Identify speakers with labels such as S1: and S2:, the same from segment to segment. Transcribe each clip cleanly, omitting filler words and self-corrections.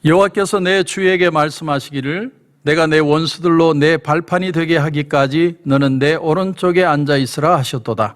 S1: 여호와께서 내 주에게 말씀하시기를 내가 내 원수들로 내 발판이 되게 하기까지 너는 내 오른쪽에 앉아 있으라 하셨도다.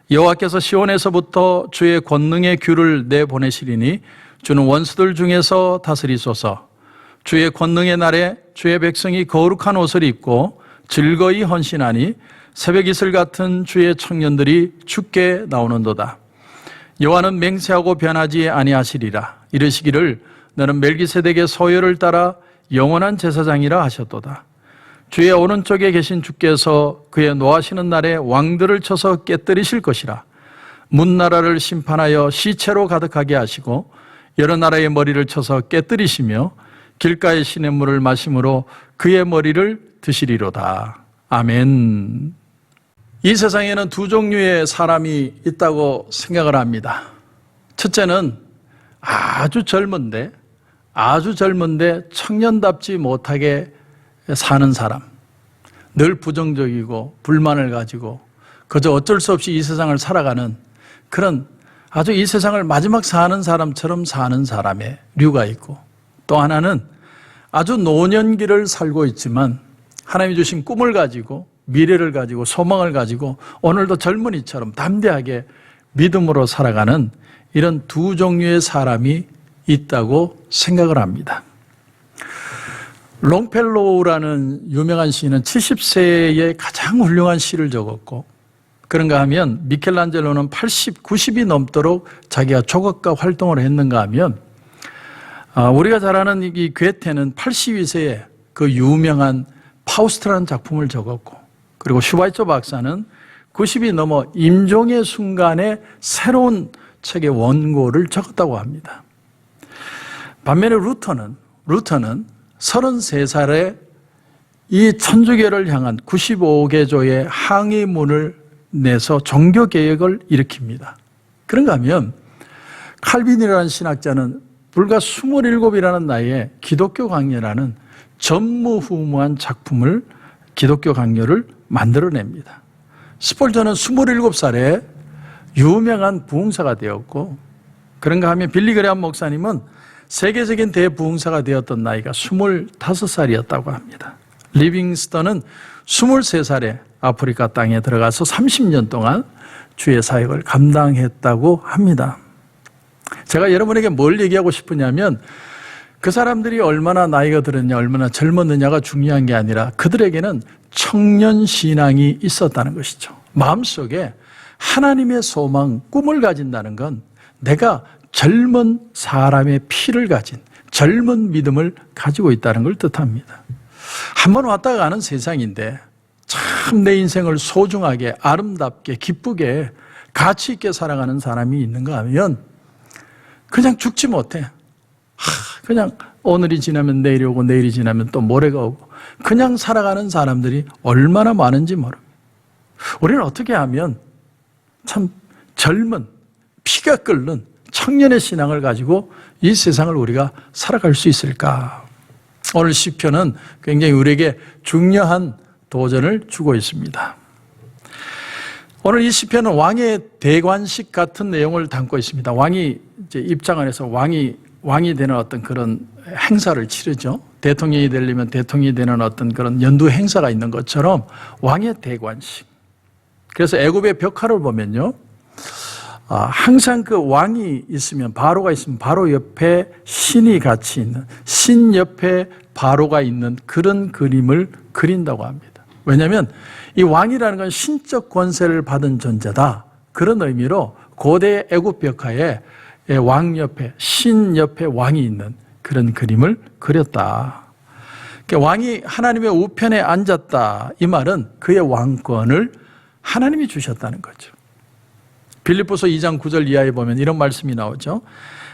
S1: 여호와께서 시온에서부터 주의 권능의 귤을 내보내시리니 주는 원수들 중에서 다스리소서. 주의 권능의 날에 주의 백성이 거룩한 옷을 입고 즐거이 헌신하니 새벽 이슬 같은 주의 청년들이 주께 나오는도다. 여호와는 맹세하고 변하지 아니하시리라. 이르시기를 너는 멜기세덱의 소열을 따라 영원한 제사장이라 하셨도다. 주의 오른쪽에 계신 주께서 그의 노하시는 날에 왕들을 쳐서 깨뜨리실 것이라. 문나라를 심판하여 시체로 가득하게 하시고 여러 나라의 머리를 쳐서 깨뜨리시며 길가의 시냇물을 마심으로 그의 머리를 드시리로다. 아멘. 이 세상에는 두 종류의 사람이 있다고 생각을 합니다. 첫째는 아주 젊은데 청년답지 못하게 사는 사람, 늘 부정적이고 불만을 가지고 그저 어쩔 수 없이 이 세상을 살아가는 그런 아주 이 세상을 마지막 사는 사람처럼 사는 사람의 류가 있고, 또 하나는 아주 노년기를 살고 있지만 하나님이 주신 꿈을 가지고 미래를 가지고 소망을 가지고 오늘도 젊은이처럼 담대하게 믿음으로 살아가는 이런 두 종류의 사람이 있다고 생각을 합니다. 롱펠로우라는 유명한 시인은 70세에 가장 훌륭한 시를 적었고, 그런가 하면 미켈란젤로는 80, 90이 넘도록 자기가 조각가 활동을 했는가 하면 우리가 잘 아는 이 괴테는 82세에 그 유명한 파우스트라는 작품을 적었고, 그리고 슈바이처 박사는 90이 넘어 임종의 순간에 새로운 책의 원고를 적었다고 합니다. 반면에 루터는 33살에 이 천주교를 향한 95개조의 항의문을 내서 종교개혁을 일으킵니다. 그런가 하면 칼빈이라는 신학자는 불과 27이라는 나이에 기독교 강요라는 전무후무한 작품을 기독교 강요를 만들어냅니다. 스폴전은 27살에 유명한 부흥사가 되었고, 그런가 하면 빌리 그레함 목사님은 세계적인 대부흥사가 되었던 나이가 25살이었다고 합니다. 리빙스턴은 23살에 아프리카 땅에 들어가서 30년 동안 주의 사역을 감당했다고 합니다. 제가 여러분에게 뭘 얘기하고 싶으냐면 그 사람들이 얼마나 나이가 들었냐, 얼마나 젊었느냐가 중요한 게 아니라 그들에게는 청년 신앙이 있었다는 것이죠. 마음속에 하나님의 소망, 꿈을 가진다는 건 내가 젊은 사람의 피를 가진 젊은 믿음을 가지고 있다는 걸 뜻합니다. 한번 왔다 가는 세상인데 참 내 인생을 소중하게, 아름답게, 기쁘게, 가치 있게 살아가는 사람이 있는가 하면 그냥 죽지 못해. 그냥 오늘이 지나면 내일이 오고 내일이 지나면 또 모레가 오고 그냥 살아가는 사람들이 얼마나 많은지 모릅니다. 우리는 어떻게 하면 참 젊은, 피가 끓는 청년의 신앙을 가지고 이 세상을 우리가 살아갈 수 있을까? 오늘 시편은 굉장히 우리에게 중요한 도전을 주고 있습니다. 오늘 이 시편은 왕의 대관식 같은 내용을 담고 있습니다. 왕이 이제 입장 안에서 왕이 되는 어떤 그런 행사를 치르죠. 대통령이 되려면 대통령이 되는 어떤 그런 연두 행사가 있는 것처럼 왕의 대관식. 그래서 애굽의 벽화를 보면요, 항상 그 왕이 있으면, 바로가 있으면 바로 옆에 신이 같이 있는, 신 옆에 바로가 있는 그런 그림을 그린다고 합니다. 왜냐하면 이 왕이라는 건 신적 권세를 받은 존재다. 그런 의미로 고대 애굽 벽화에 왕 옆에, 신 옆에 왕이 있는 그런 그림을 그렸다. 그러니까 왕이 하나님의 우편에 앉았다. 이 말은 그의 왕권을 하나님이 주셨다는 거죠. 빌립보서 2장 9절 이하에 보면 이런 말씀이 나오죠.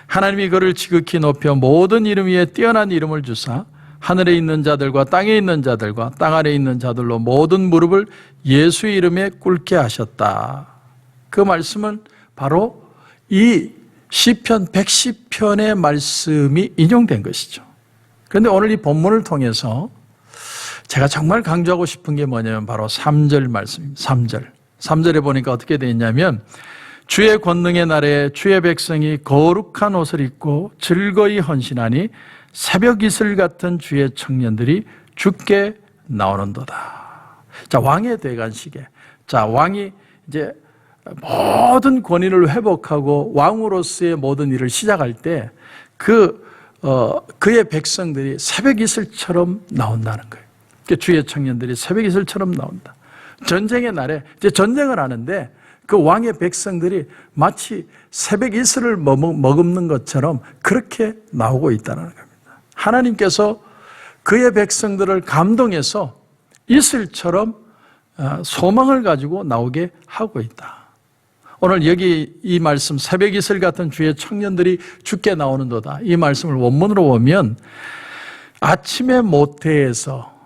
S1: 하나님이 그를 지극히 높여 모든 이름 위에 뛰어난 이름을 주사 하늘에 있는 자들과 땅에 있는 자들과 땅 아래에 있는 자들로 모든 무릎을 예수의 이름에 꿇게 하셨다. 그 말씀은 바로 이 시편 110편의 말씀이 인용된 것이죠. 그런데 오늘 이 본문을 통해서 제가 정말 강조하고 싶은 게 뭐냐면 바로 3절 말씀입니다. 3절에 보니까 어떻게 되어 있냐면 주의 권능의 날에 주의 백성이 거룩한 옷을 입고 즐거이 헌신하니 새벽 이슬 같은 주의 청년들이 죽게 나오는도다. 자, 왕의 대관식에, 자, 왕이 이제 모든 권위를 회복하고 왕으로서의 모든 일을 시작할 때 그의 백성들이 새벽 이슬처럼 나온다는 거예요. 주의 청년들이 새벽 이슬처럼 나온다. 전쟁의 날에 이제 전쟁을 하는데 그 왕의 백성들이 마치 새벽 이슬을 머금는 것처럼 그렇게 나오고 있다는 겁니다. 하나님께서 그의 백성들을 감동해서 이슬처럼 소망을 가지고 나오게 하고 있다. 오늘 여기 이 말씀 새벽 이슬 같은 주의 청년들이 죽게 나오는도다. 이 말씀을 원문으로 보면 아침의 모태에서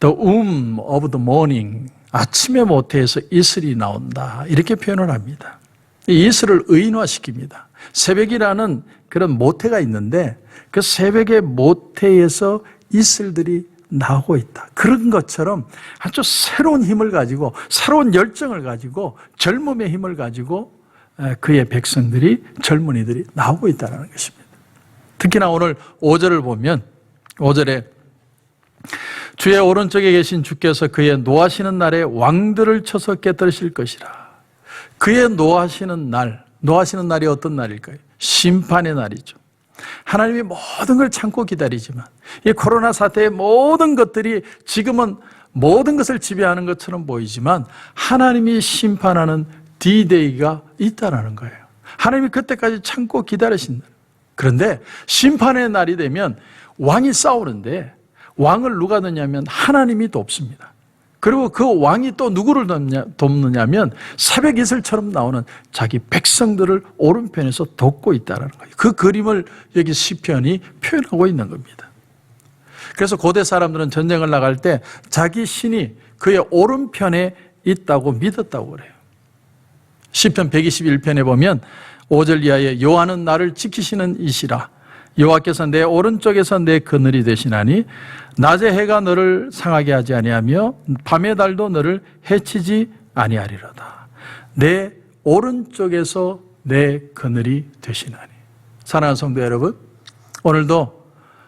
S1: the womb of the morning, 아침의 모태에서 이슬이 나온다. 이렇게 표현을 합니다. 이 이슬을 의인화시킵니다. 새벽이라는 그런 모태가 있는데 그 새벽의 모태에서 이슬들이 나오고 있다. 그런 것처럼 아주 새로운 힘을 가지고 새로운 열정을 가지고 젊음의 힘을 가지고 그의 백성들이 젊은이들이 나오고 있다는 것입니다. 특히나 오늘 5절을 보면 5절에 주의 오른쪽에 계신 주께서 그의 노하시는 날에 왕들을 쳐서 깨뜨리실 것이라. 그의 노하시는 날이 어떤 날일까요? 심판의 날이죠. 하나님이 모든 걸 참고 기다리지만 이 코로나 사태의 모든 것들이 지금은 모든 것을 지배하는 것처럼 보이지만 하나님이 심판하는 D-Day가 있다는 거예요. 하나님이 그때까지 참고 기다리신다. 그런데 심판의 날이 되면 왕이 싸우는데 왕을 누가 돕냐면 하나님이 돕습니다. 그리고 그 왕이 또 누구를 돕느냐면 새벽 이슬처럼 나오는 자기 백성들을 오른편에서 돕고 있다는 거예요. 그 그림을 여기 시편이 표현하고 있는 겁니다. 그래서 고대 사람들은 전쟁을 나갈 때 자기 신이 그의 오른편에 있다고 믿었다고 그래요. 시편 121편에 보면 5절 이하에 여호와는 나를 지키시는 이시라. 여호와께서 내 오른쪽에서 내 그늘이 되시나니 낮에 해가 너를 상하게 하지 아니하며 밤의 달도 너를 해치지 아니하리로다. 내 오른쪽에서 내 그늘이 되시나니. 사랑하는 성도 여러분, 오늘도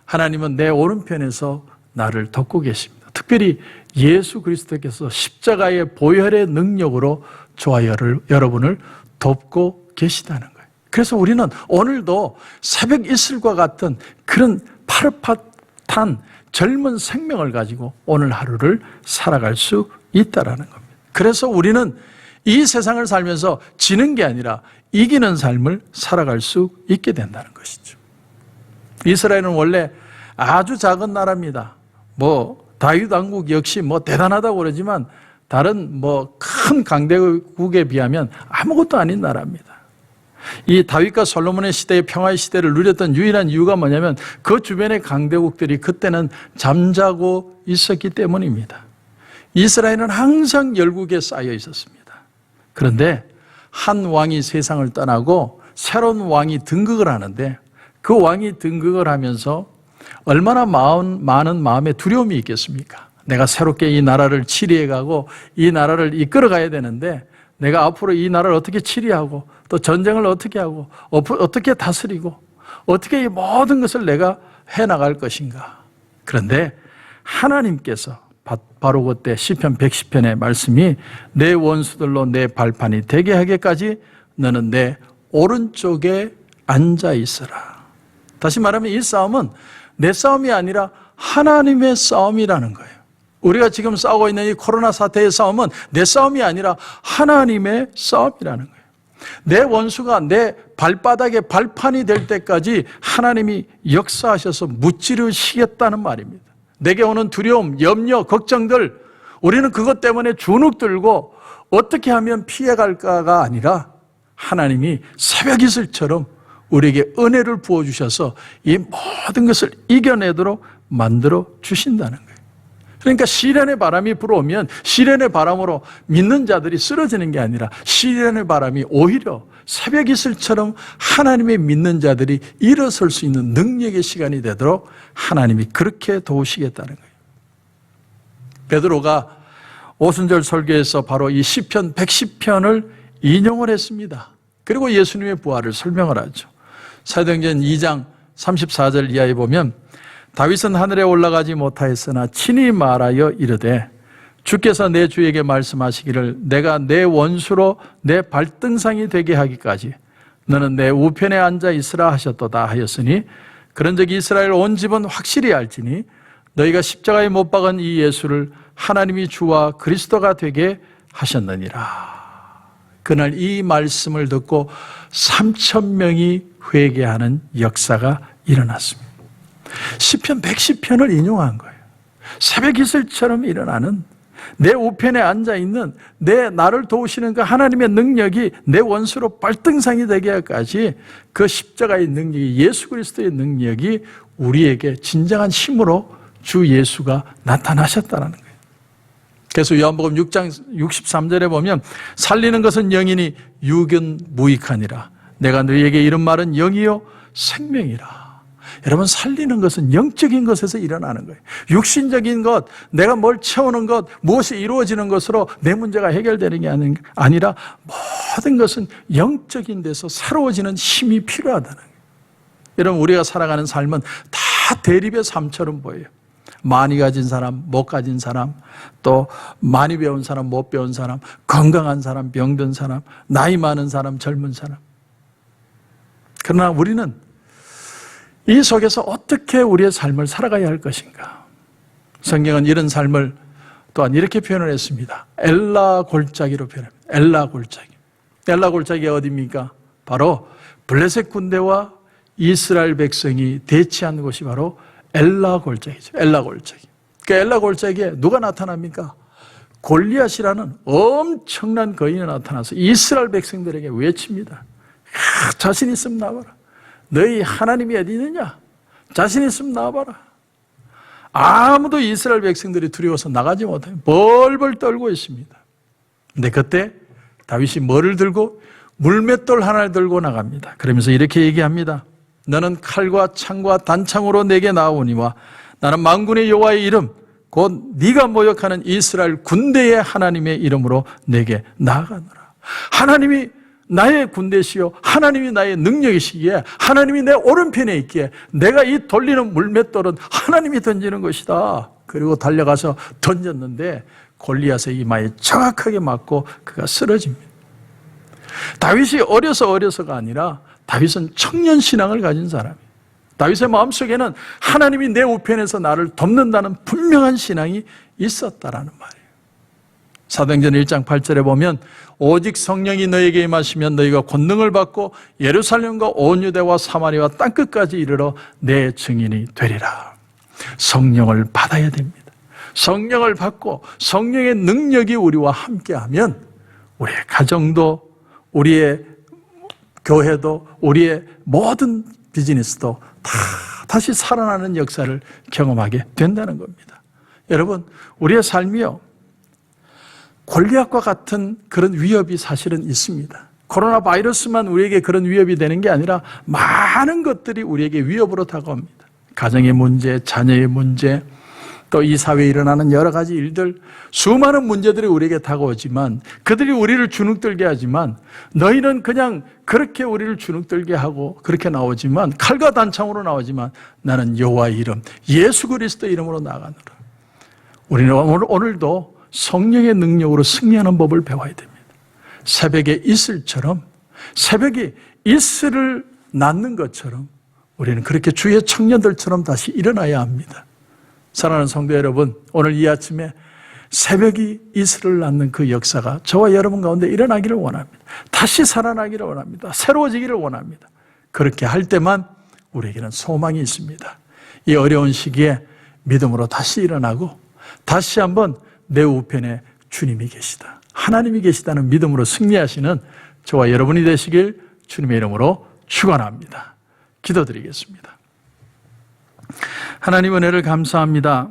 S1: 하나님은 내 오른편에서 나를 돕고 계십니다. 특별히 예수 그리스도께서 십자가의 보혈의 능력으로 저와 여러분을 돕고 계시다는 거예요. 그래서 우리는 오늘도 새벽 이슬과 같은 그런 파릇파릇한 젊은 생명을 가지고 오늘 하루를 살아갈 수 있다는 겁니다. 그래서 우리는 이 세상을 살면서 지는 게 아니라 이기는 삶을 살아갈 수 있게 된다는 것이죠. 이스라엘은 원래 아주 작은 나라입니다. 다윗 왕국 역시 대단하다고 그러지만 다른 큰 강대국에 비하면 아무것도 아닌 나라입니다. 이 다윗과 솔로몬의 시대의 평화의 시대를 누렸던 유일한 이유가 뭐냐면 그 주변의 강대국들이 그때는 잠자고 있었기 때문입니다. 이스라엘은 항상 열국에 쌓여 있었습니다. 그런데 한 왕이 세상을 떠나고 새로운 왕이 등극을 하는데 그 왕이 등극을 하면서 얼마나 많은 마음의 두려움이 있겠습니까? 내가 새롭게 이 나라를 치리해가고 이 나라를 이끌어가야 되는데 내가 앞으로 이 나라를 어떻게 치리하고 또 전쟁을 어떻게 하고 어떻게 다스리고 어떻게 이 모든 것을 내가 해나갈 것인가. 그런데 하나님께서 바로 그때 시편 110편의 말씀이 내 원수들로 내 발판이 되게 하기까지 너는 내 오른쪽에 앉아 있으라. 다시 말하면 이 싸움은 내 싸움이 아니라 하나님의 싸움이라는 거예요. 우리가 지금 싸우고 있는 이 코로나 사태의 싸움은 내 싸움이 아니라 하나님의 싸움이라는 거예요. 내 원수가 내 발바닥에 발판이 될 때까지 하나님이 역사하셔서 무찌르시겠다는 말입니다. 내게 오는 두려움, 염려, 걱정들, 우리는 그것 때문에 주눅 들고 어떻게 하면 피해갈까가 아니라 하나님이 새벽 이슬처럼 우리에게 은혜를 부어주셔서 이 모든 것을 이겨내도록 만들어 주신다는 거예요. 그러니까 시련의 바람이 불어오면 시련의 바람으로 믿는 자들이 쓰러지는 게 아니라 시련의 바람이 오히려 새벽 이슬처럼 하나님의 믿는 자들이 일어설 수 있는 능력의 시간이 되도록 하나님이 그렇게 도우시겠다는 거예요. 베드로가 오순절 설교에서 바로 이 시편 110편을 인용을 했습니다. 그리고 예수님의 부활을 설명을 하죠. 사도행전 2장 34절 이하에 보면 다윗은 하늘에 올라가지 못하였으나 친히 말하여 이르되 주께서 내 주에게 말씀하시기를 내가 내 원수로 내 발등상이 되게 하기까지 너는 내 우편에 앉아 있으라 하셨도다 하였으니 그런즉 이스라엘 온 집은 확실히 알지니 너희가 십자가에 못 박은 이 예수를 하나님이 주와 그리스도가 되게 하셨느니라. 그날 이 말씀을 듣고 3,000명이 회개하는 역사가 일어났습니다. 시편 110편을 인용한 거예요. 새벽 이슬처럼 일어나는 내 우편에 앉아있는 나를 도우시는 그 하나님의 능력이 내 원수로 발등상이 되게 하기까지 그 십자가의 능력이 예수 그리스도의 능력이 우리에게 진정한 힘으로 주 예수가 나타나셨다는 거예요. 그래서 요한복음 6장 63절에 보면 살리는 것은 영이니 육은 무익하니라. 내가 너희에게 이런 말은 영이요 생명이라. 여러분, 살리는 것은 영적인 것에서 일어나는 거예요. 육신적인 것, 내가 뭘 채우는 것, 무엇이 이루어지는 것으로 내 문제가 해결되는 게 아니라 모든 것은 영적인 데서 새로워지는 힘이 필요하다는 거예요. 여러분, 우리가 살아가는 삶은 다 대립의 삶처럼 보여요. 많이 가진 사람, 못 가진 사람, 또 많이 배운 사람, 못 배운 사람, 건강한 사람, 병든 사람, 나이 많은 사람, 젊은 사람. 그러나 우리는 이 속에서 어떻게 우리의 삶을 살아가야 할 것인가? 성경은 이런 삶을 또한 이렇게 표현을 했습니다. 엘라 골짜기로 표현합니다. 엘라 골짜기. 엘라 골짜기가 어디입니까? 바로 블레셋 군대와 이스라엘 백성이 대치한 곳이 바로 엘라 골짜기죠. 엘라 골짜기. 그 엘라 골짜기에 누가 나타납니까? 골리앗이라는 엄청난 거인이 나타나서 이스라엘 백성들에게 외칩니다. 자신 있으면 나와라. 너희 하나님이 어디 있느냐? 자신 있으면 나와봐라. 아무도 이스라엘 백성들이 두려워서 나가지 못해요. 벌벌 떨고 있습니다. 근데 그때 다윗이 뭐를 들고? 물맷돌 하나를 들고 나갑니다. 그러면서 이렇게 얘기합니다. 너는 칼과 창과 단창으로 내게 나오니와 나는 만군의 여호와의 이름 곧 네가 모욕하는 이스라엘 군대의 하나님의 이름으로 내게 나아가노라. 하나님이 나의 군대시요 하나님이 나의 능력이시기에 하나님이 내 오른편에 있기에 내가 이 돌리는 물맷돌은 하나님이 던지는 것이다. 그리고 달려가서 던졌는데 골리앗의 이마에 정확하게 맞고 그가 쓰러집니다. 다윗이 어려서가 아니라 다윗은 청년 신앙을 가진 사람이에요. 다윗의 마음속에는 하나님이 내 우편에서 나를 돕는다는 분명한 신앙이 있었다라는 말이에요. 사도행전 1장 8절에 보면 오직 성령이 너에게 임하시면 너희가 권능을 받고 예루살렘과 온 유대와 사마리아 땅끝까지 이르러 내 증인이 되리라. 성령을 받아야 됩니다. 성령을 받고 성령의 능력이 우리와 함께하면 우리의 가정도 우리의 교회도 우리의 모든 비즈니스도 다시 살아나는 역사를 경험하게 된다는 겁니다. 여러분, 우리의 삶이요 골리앗과 같은 그런 위협이 사실은 있습니다. 코로나 바이러스만 우리에게 그런 위협이 되는 게 아니라 많은 것들이 우리에게 위협으로 다가옵니다. 가정의 문제, 자녀의 문제, 또 이 사회에 일어나는 여러 가지 일들, 수많은 문제들이 우리에게 다가오지만 그들이 우리를 주눅들게 하지만 너희는 그냥 그렇게 우리를 주눅들게 하고 그렇게 나오지만 칼과 단창으로 나오지만 나는 여호와의 이름 예수 그리스도 이름으로 나아가노라. 우리는 오늘도 성령의 능력으로 승리하는 법을 배워야 됩니다. 새벽에 이슬처럼 새벽에 이슬을 낳는 것처럼 우리는 그렇게 주의 청년들처럼 다시 일어나야 합니다. 사랑하는 성도 여러분, 오늘 이 아침에 새벽이 이슬을 낳는 그 역사가 저와 여러분 가운데 일어나기를 원합니다. 다시 살아나기를 원합니다. 새로워지기를 원합니다. 그렇게 할 때만 우리에게는 소망이 있습니다. 이 어려운 시기에 믿음으로 다시 일어나고 다시 한번 내 우편에 주님이 계시다, 하나님이 계시다는 믿음으로 승리하시는 저와 여러분이 되시길 주님의 이름으로 축원합니다. 기도드리겠습니다. 하나님 은혜를 감사합니다.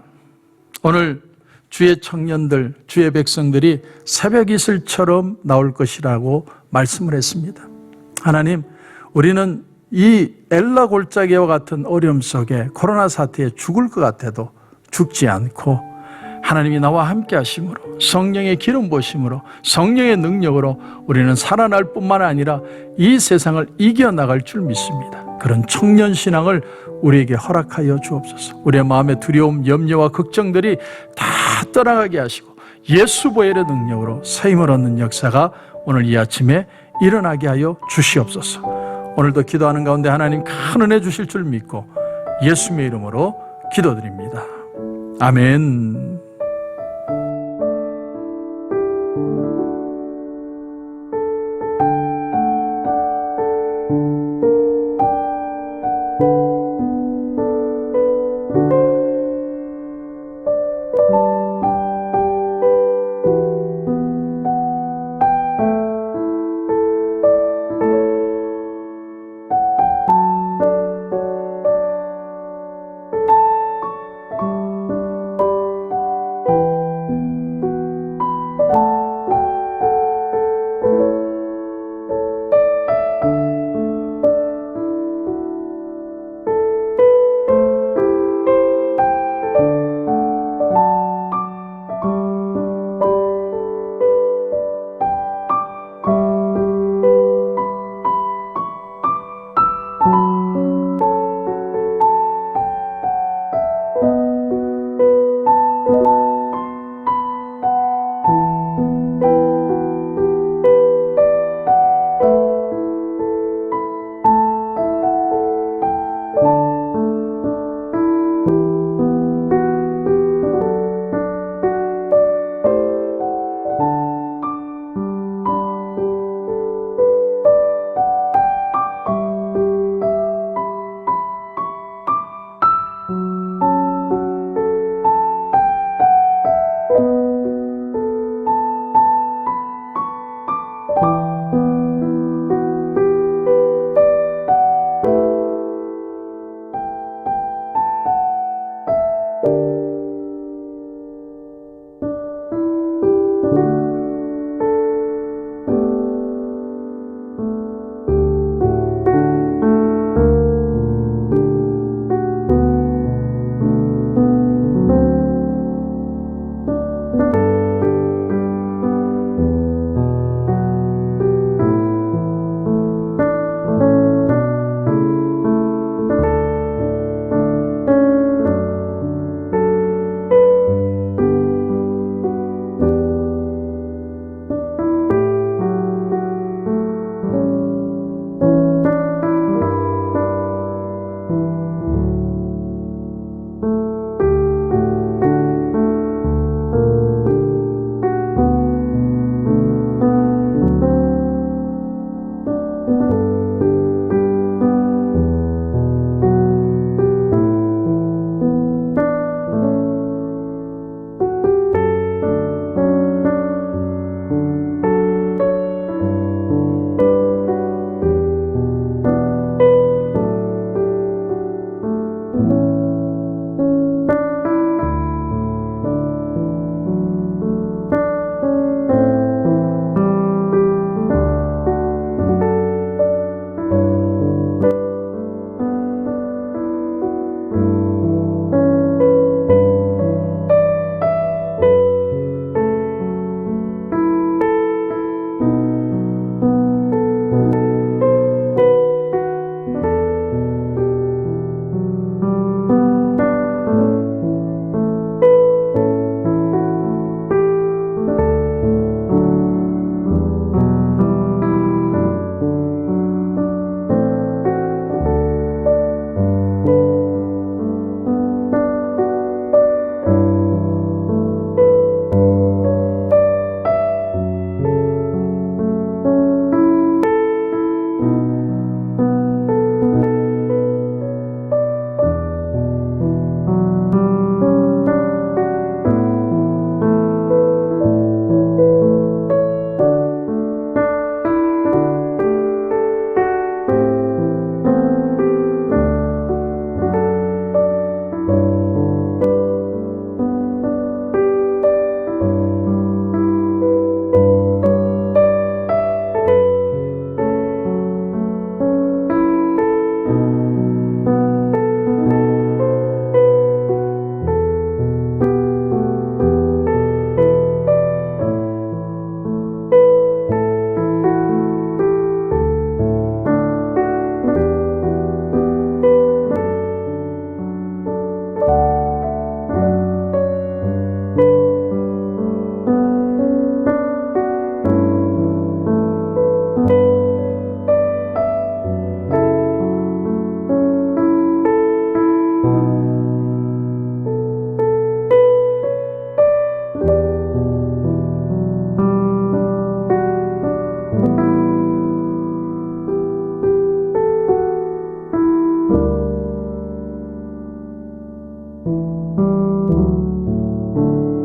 S1: 오늘 주의 청년들, 주의 백성들이 새벽 이슬처럼 나올 것이라고 말씀을 했습니다. 하나님, 우리는 이 엘라 골짜기와 같은 어려움 속에 코로나 사태에 죽을 것 같아도 죽지 않고 하나님이 나와 함께 하심으로 성령의 기름 부으심으로 성령의 능력으로 우리는 살아날 뿐만 아니라 이 세상을 이겨나갈 줄 믿습니다. 그런 청년 신앙을 우리에게 허락하여 주옵소서. 우리의 마음의 두려움, 염려와 걱정들이 다 떠나가게 하시고 예수 보혈의 능력으로 새 힘을 얻는 역사가 오늘 이 아침에 일어나게 하여 주시옵소서. 오늘도 기도하는 가운데 하나님 큰 은혜 주실 줄 믿고 예수님의 이름으로 기도드립니다. 아멘.